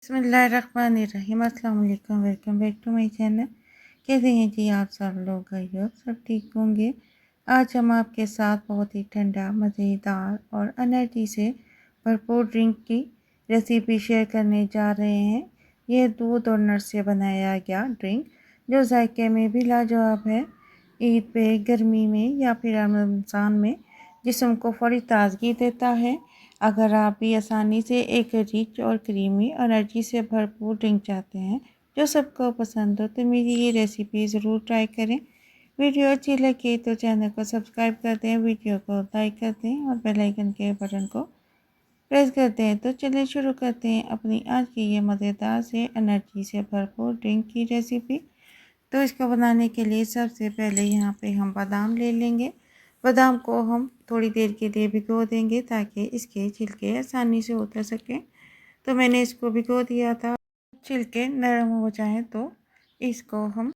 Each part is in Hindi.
बिस्मिल्लाहिर्रहमानिर्रहीम। अस्सलाम वालेकुम, welcome back to my channel. कैसे हैं जी आप सब लोग? आई होप सब ठीक होंगे। आज हम आपके साथ बहुत ही ठंडा, मज़ेदार और एनर्जी से भरपूर ड्रिंक की रेसिपी शेयर करने जा रहे हैं। यह दूध और नट्स से बनाया गया ड्रिंक जो जायके में भी लाजवाब है। ईद पे, गर्मी में या फिर रमज़ान में जिस्म को फौरी ताज़गी देता है। अगर आप भी आसानी से एक रिच और क्रीमी एनर्जी से भरपूर ड्रिंक चाहते हैं जो सबको पसंद हो तो मेरी ये रेसिपी ज़रूर ट्राई करें। वीडियो अच्छी लगे तो चैनल को सब्सक्राइब कर दें, वीडियो को लाइक कर दें और बेल आइकन के बटन को प्रेस कर दें। तो चलिए शुरू करते हैं अपनी आज की ये मज़ेदार से एनर्जी से भरपूर ड्रिंक की रेसिपी। तो इसको बनाने के लिए सबसे पहले यहाँ पे हम बादाम ले लेंगे। बादाम को हम थोड़ी देर के लिए भिगो देंगे ताकि इसके छिलके आसानी से उतर सकें। तो मैंने इसको भिगो दिया था। छिलके नरम हो जाएं तो इसको हम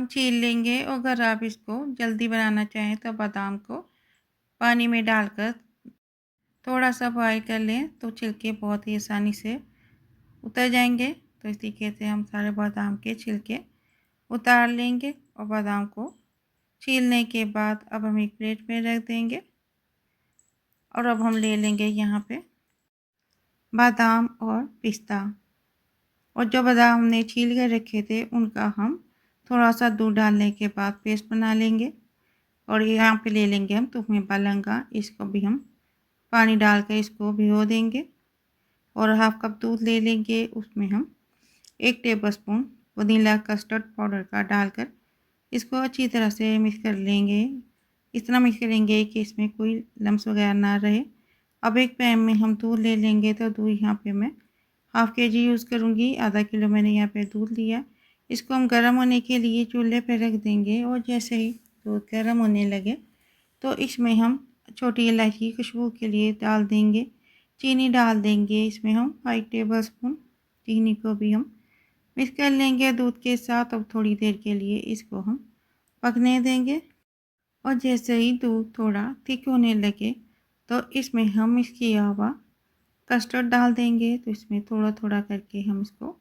छील लेंगे। अगर आप इसको जल्दी बनाना चाहें तो बादाम को पानी में डालकर थोड़ा सा बॉयल कर लें तो छिलके बहुत ही आसानी से उतर जाएंगे। तो इस तरीके से हम सारे बादाम के छिलके उतार लेंगे और बादाम को छीलने के बाद अब हम एक प्लेट में रख देंगे। और अब हम ले लेंगे यहाँ पे बादाम और पिस्ता, और जो बादाम हमने छील कर रखे थे उनका हम थोड़ा सा दूध डालने के बाद पेस्ट बना लेंगे। और यहाँ पे ले लेंगे हम तुखमे बालंगा, इसको भी हम पानी डालकर इसको भिगो देंगे। और हाफ कप दूध ले लेंगे, उसमें हम 1 टेबलस्पून वनीला कस्टर्ड पाउडर का डालकर इसको अच्छी तरह से मिक्स कर लेंगे। इतना मिक्स करेंगे कि इसमें कोई लम्स वगैरह ना रहे। अब एक पैन में हम दूध ले लेंगे। तो दूध यहाँ पे मैं हाफ़ केजी यूज़ करूँगी, आधा किलो मैंने यहाँ पे दूध लिया। इसको हम गर्म होने के लिए चूल्हे पे रख देंगे। और जैसे ही दूध गर्म होने लगे तो इसमें हम छोटी इलायची खुशबू के लिए डाल देंगे, चीनी डाल देंगे। इसमें हम 5 टेबलस्पून चीनी को भी हम मिक्स कर लेंगे दूध के साथ। अब थोड़ी देर के लिए इसको हम पकने देंगे। और जैसे ही दूध थोड़ा थिक होने लगे तो इसमें हम मिक्स किया हुआ कस्टर्ड डाल देंगे। तो इसमें थोड़ा थोड़ा करके हम इसको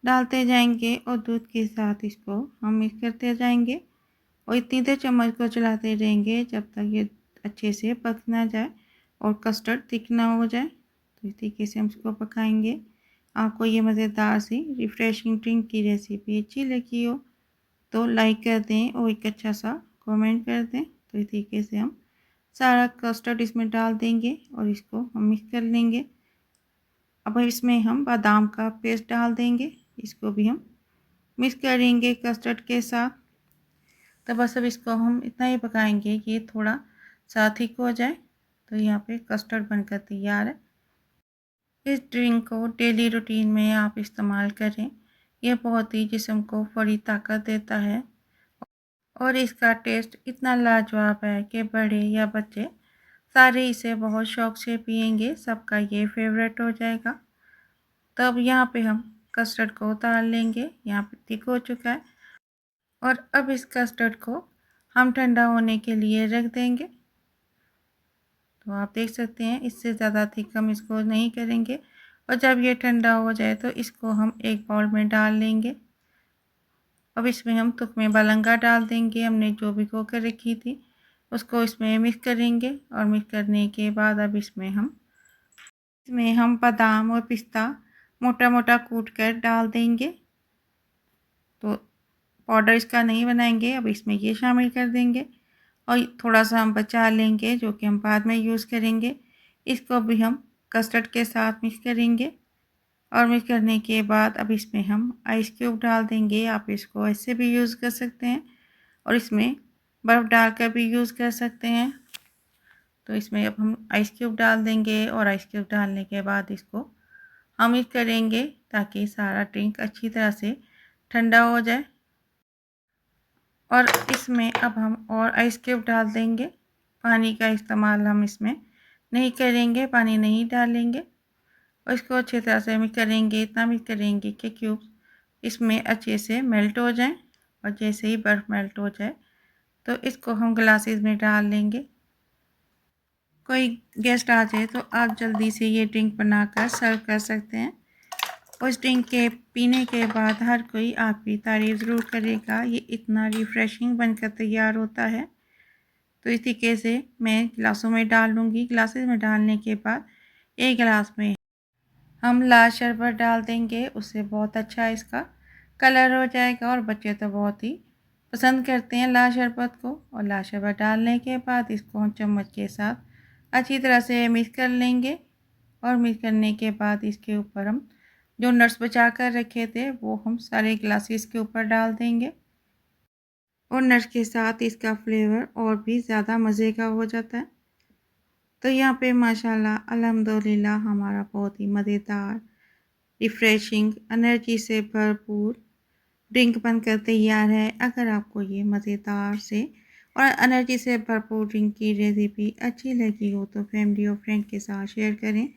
डालते जाएंगे और दूध के साथ इसको हम मिक्स करते जाएंगे। और इतनी देर चम्मच को चलाते रहेंगे जब तक ये अच्छे से पक ना जाए और कस्टर्ड थिक ना हो जाए। तो इस तरीके से हम इसको पकाएंगे। आपको ये मज़ेदार सी रिफ़्रेशिंग ड्रिंक की रेसिपी अच्छी लगी हो तो लाइक कर दें और एक अच्छा सा कमेंट कर दें। तो इस तरीके से हम सारा कस्टर्ड इसमें डाल देंगे और इसको हम मिक्स कर लेंगे। अब इसमें हम बादाम का पेस्ट डाल देंगे, इसको भी हम मिक्स करेंगे कस्टर्ड के साथ। तो बस अब इसको हम इतना ही पकाएंगे कि ये थोड़ा सा थिक हो जाए। तो यहाँ पे कस्टर्ड बनकर तैयार है। इस ड्रिंक को डेली रूटीन में आप इस्तेमाल करें, यह बहुत ही जिस्म को फौरी ताकत देता है। और इसका टेस्ट इतना लाजवाब है कि बड़े या बच्चे सारे इसे बहुत शौक़ से पियेंगे, सबका ये फेवरेट हो जाएगा। तब यहाँ पे हम कस्टर्ड को उतार लेंगे, यहाँ पे थिक हो चुका है। और अब इस कस्टर्ड को हम ठंडा होने के लिए रख देंगे। तो आप देख सकते हैं इससे ज़्यादा थिक हम इसको नहीं करेंगे। और जब ये ठंडा हो जाए तो इसको हम एक बाउल में डाल लेंगे। अब इसमें हम तुखमे बालंगा डाल देंगे, हमने जो भिगो कर रखी थी उसको इसमें मिक्स करेंगे। और मिक्स करने के बाद अब इसमें हम बादाम और पिस्ता मोटा मोटा कूट कर डाल देंगे। तो पाउडर इसका नहीं बनाएंगे, अब इसमें ये शामिल कर देंगे। और थोड़ा सा हम बचा लेंगे जो कि हम बाद में यूज़ करेंगे। इसको भी हम कस्टर्ड के साथ मिक्स करेंगे। और मिक्स करने के बाद अब इसमें हम आइस क्यूब डाल देंगे। आप इसको ऐसे भी यूज़ कर सकते हैं और इसमें बर्फ़ डालकर भी यूज़ कर सकते हैं। तो इसमें अब हम आइस क्यूब डाल देंगे और आइस क्यूब डालने के बाद इसको हम मिक्स करेंगे ताकि सारा ड्रिंक अच्छी तरह से ठंडा हो जाए। और इसमें अब हम और आइस क्यूब डाल देंगे। पानी का इस्तेमाल हम इसमें नहीं करेंगे, पानी नहीं डालेंगे। और इसको अच्छी तरह से मिक्स करेंगे, इतना मिक्स करेंगे कि क्यूब्स इसमें अच्छे से मेल्ट हो जाएं। और जैसे ही बर्फ़ मेल्ट हो जाए तो इसको हम ग्लासेस में डाल लेंगे। कोई गेस्ट आ जाए तो आप जल्दी से ये ड्रिंक बनाकर सर्व कर सकते हैं। उस ड्रिंक के पीने के बाद हर कोई आपकी तारीफ़ ज़रूर करेगा। ये इतना रिफ़्रेशिंग बनकर तैयार होता है। तो इस तरीके से मैं गिलासों में डाल लूँगी। ग्लासेस में डालने के बाद एक गिलास में हम लाल शरबत डाल देंगे, उससे बहुत अच्छा इसका कलर हो जाएगा और बच्चे तो बहुत ही पसंद करते हैं लाल शरबत को। और लाल शरबत डालने के बाद इसको हम चम्मच के साथ अच्छी तरह से मिक्स कर लेंगे और मिक्स करने के बाद इसके ऊपर हम जो नट्स बचा कर रखे थे वो हम सारे ग्लासेस के ऊपर डाल देंगे और नट्स के साथ इसका फ्लेवर और भी ज़्यादा मज़े का हो जाता है। तो यहाँ पे माशाल्लाह अल्हम्दुलिल्लाह हमारा बहुत ही मज़ेदार, रिफ़्रेशिंग, एनर्जी से भरपूर ड्रिंक बनकर तैयार है। अगर आपको ये मज़ेदार से और एनर्जी से भरपूर ड्रिंक की रेसिपी अच्छी लगी हो तो फैमिली और फ्रेंड के साथ शेयर करें।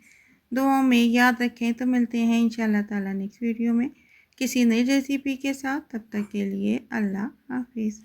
दुआओं में याद रखें। तो मिलते हैं इंशाल्लाह ताला नेक्स्ट वीडियो में किसी नई रेसिपी के साथ। तब तक के लिए अल्लाह हाफ़िज़।